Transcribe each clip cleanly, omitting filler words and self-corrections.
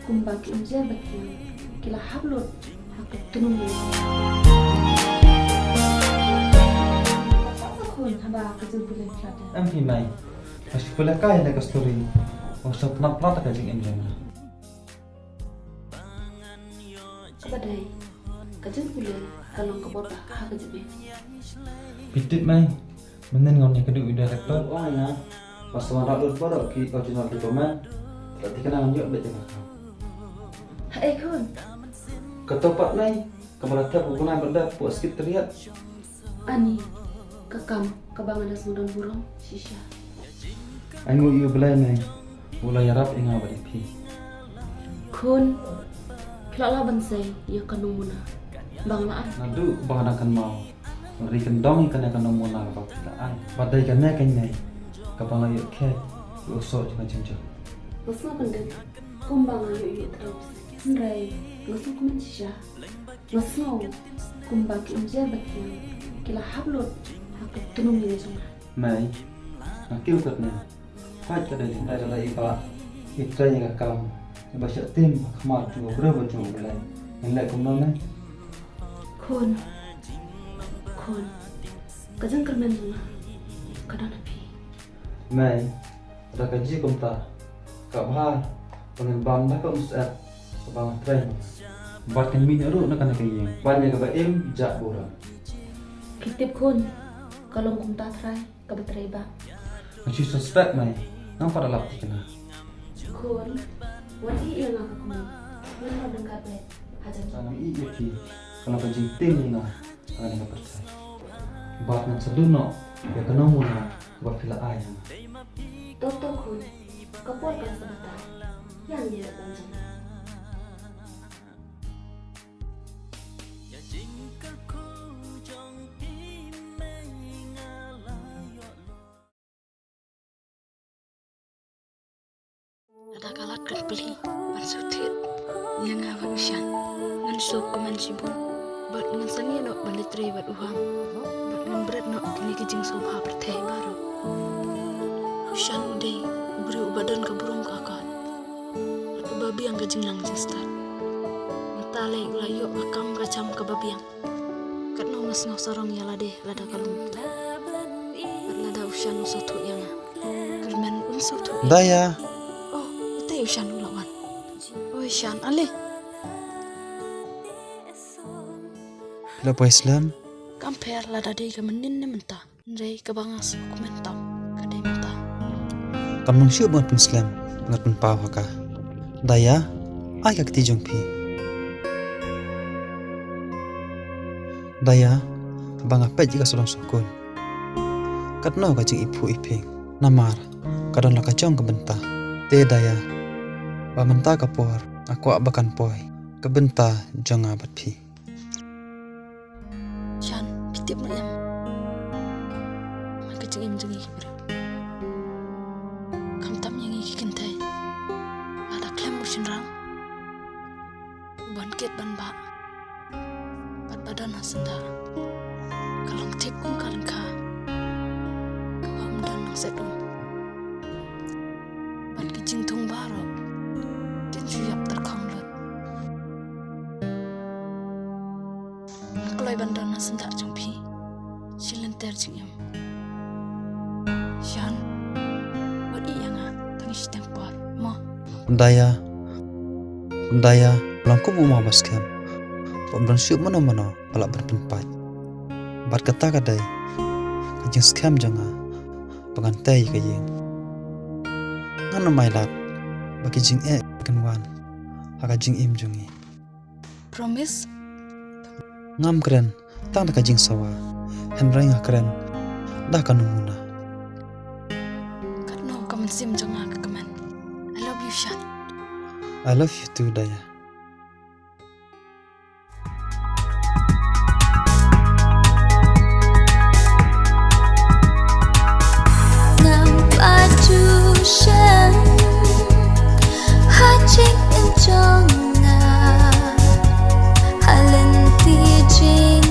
kumbaki umje bakyo kila hablot hakut tunung kon haba kajul bulan klada Am pi mai. Pasti pula kai na ka story. Usap nak prata ka jing enjang. kabadai kajul bulan kalong kabota hakajabe Pitit mai. Menen ngon ni keduk director. Oh ya. Pas wara lut baru ki original di komen. Berarti kena njuk bet ka. hai kon Ketopat mai. Kemerata penggunaan benda puas sikit terlihat. ani kakam kabangan das mudan burung shisha Aingu yu belai mai. Mulai yarap inga bari pi. kon pilala bansai ya kanung muna banglaan Nadu bahana kan mau. Meri kendong ikan akan nomona ba pilaan. Badai kan na kan nai. Kapang ayo ke. Usok macam macam. ngasno pendet kumbangan yu terus ndai ngasno kumen shisha ngasno kumbaki umje bakyo kila hablot hakut tunung ni jong Mai. Nak kêu kat na. Quay ka dai dai dai iba. Itrai ka kam. Ba sha tim khmar chu bro ba chu belai. Yang lai kum nong na. kon kajang kermen jong kadana pi Mai. Ra ka ji kum ta. Ka bha. Pengen bam na ka usat. Bang trai. Bat kan min ru na kan ka yeng. Banyak ka ba em ja bora. kitip kon kalong kum ta trai kabatrai ba Masih suspek mai. Nang pada lap kena. kon wati yang aku kumen mana dengkat bet hajan Sanang i ki. Kalau ka jing tim ni na. Akan ka percaya. Bat nan seduno. Ya kena muna. Ba fila ayang. toto kon kapol kan sebentar yang dia panjang ada kalat kerbeli bersutit yang awak usyan mansuk ke mansibun bat dengan sangi nok balitri bat uham bat dengan berat nok kini kijing sobha perteh baru usyan udai beri ubadan ke burung kakak bat babi yang kijing lang jistat matale ulayok akam kacam ke babi yang kat no mas ngau sorong ya lade lada kalung bat lada usyan usotut yang kermen unsotut Daya. Usyan ulawan. Oh Usyan, alih. Bila pa Islam. Kamper lada dei ke menin ne mentah. Ndai ke bangas komentam ke dei mentah. Kamu siap buat Islam. Ngat pun pau haka. Daya. Ai ka tijong pi. Daya. Bang apa jika solong sokun. Katno ka jing ipu iping. Namar. Kadon la ka chong ke bentah. Te daya. Ba mentah kapor. Aku abakan poi. Ke bentah jangan abat pi. Usyan, kitip na yang. Maka jengim jengi kibra. Kamtam yang iki kentai. Lada klem usyan rang. Ban ket ban ba. Bat badan hasenda. Kalong tip kung kalengka. Kabam dan nang sedung. Ban kijing tung baro. Juyap terkonglut. Keloi bandar na sendak jumpi. Silenter jingyam. Syan. Wat iya nga tangis tempor. Mo. Daya. Langku mau baskem. Pembron siup mana balak berpenpat. Bat kata kadai. Kajing skam janga. Pengantai kajing. Ngano mailat. Bagi jing kenwan. Haka jing im jungi. Promise? Ngam keren. Tang da kajing sawa. Henrai nga keren. Dah kanumuna. Kat no kaman sim jonga kakaman. I love you, Syan. I love you too, Daya. Ngam baju Syan hajing injonga halenti jing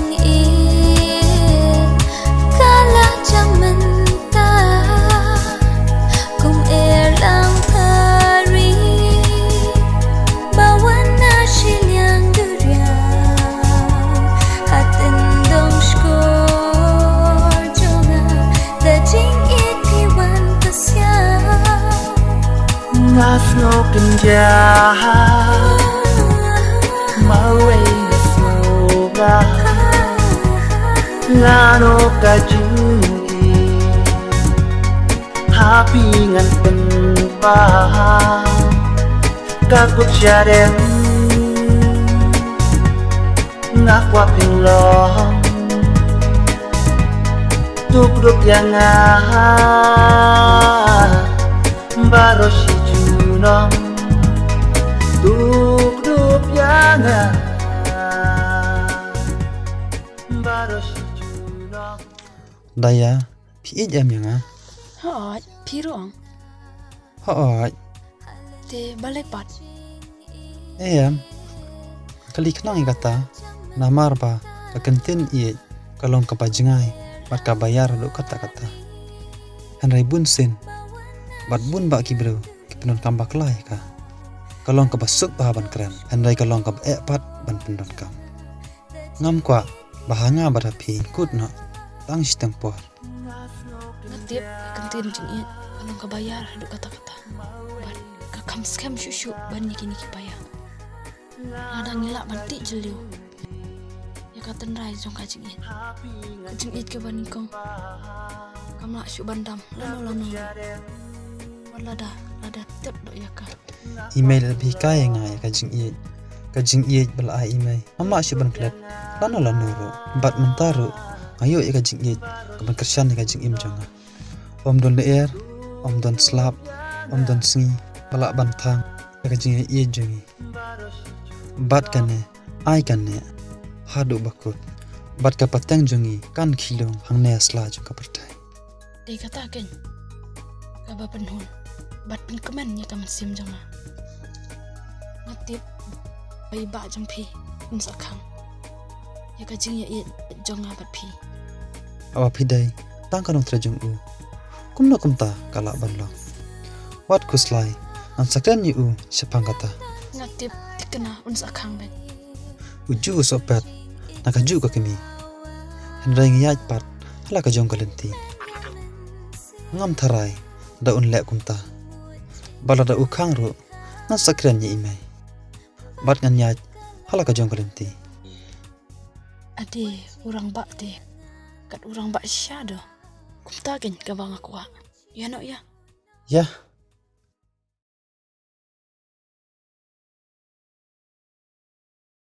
kala jang mentah kum erlang hari mau soga ngano kajungi happy ngan penpa kakut syarem ngakwa pinglong tukduk yang baro si junong tukduk yang baro si junong Daya pi jam yang Hoi, pirong. hoi Te balai pat. em kali kenang kata namar ba ka kentin i kalong ka pajengai bat ka bayar do kata-kata hanrai bun sen bat bun ba ki bro ki penon kambak lai ka kalong ka basuk ba ban krem hanrai kalong ka pat ban penon kam ngam kwa bahanga bara pi kut no tang sistempor Ngatip kantin jing it. Anong kabayar do kata-kata. Ban kakam scam shushu ban niki paya. Ada ngilak bantik jeliu. Ya katan rai jong kajing it. Kajing it ke banikong. Kamla syu bandam lano. Walada lada tep do ya ka. email lebih kaya ngai kajing i bala email mama si ban klet lano ro bat mentaru ayo ya kajing i kaban kersan kajing im jonga om don leer om don slap om don singi bala bantang ya kajing i jongi bat kane ai kane hadu bakut bat ka patang jongi kan khilong hangne asla jong ka pertai Dei kata ken. Kaba penhun. Bat pen keman nya kaman sim jonga. Ngatip bai ba jong pi unsakang. Ya kajing ya it jonga bat pi. awa pidai tang kanong trajung u kumna kumta kala banlong wat kuslai an sakran ni u sepang kata Ngatip tikena unsakang ben. uju sopet nakaju ka kimi henrai ngiyaj pat hala ka jong kalenti ngam tharai da un le kumta bala da ukhang ro nan sakran ni imai bat ngan nyaj hala ka jong kalenti Ade urang bak te. Kat urang bak syado. Kumta ken ka bang aku. Ya no ya. ya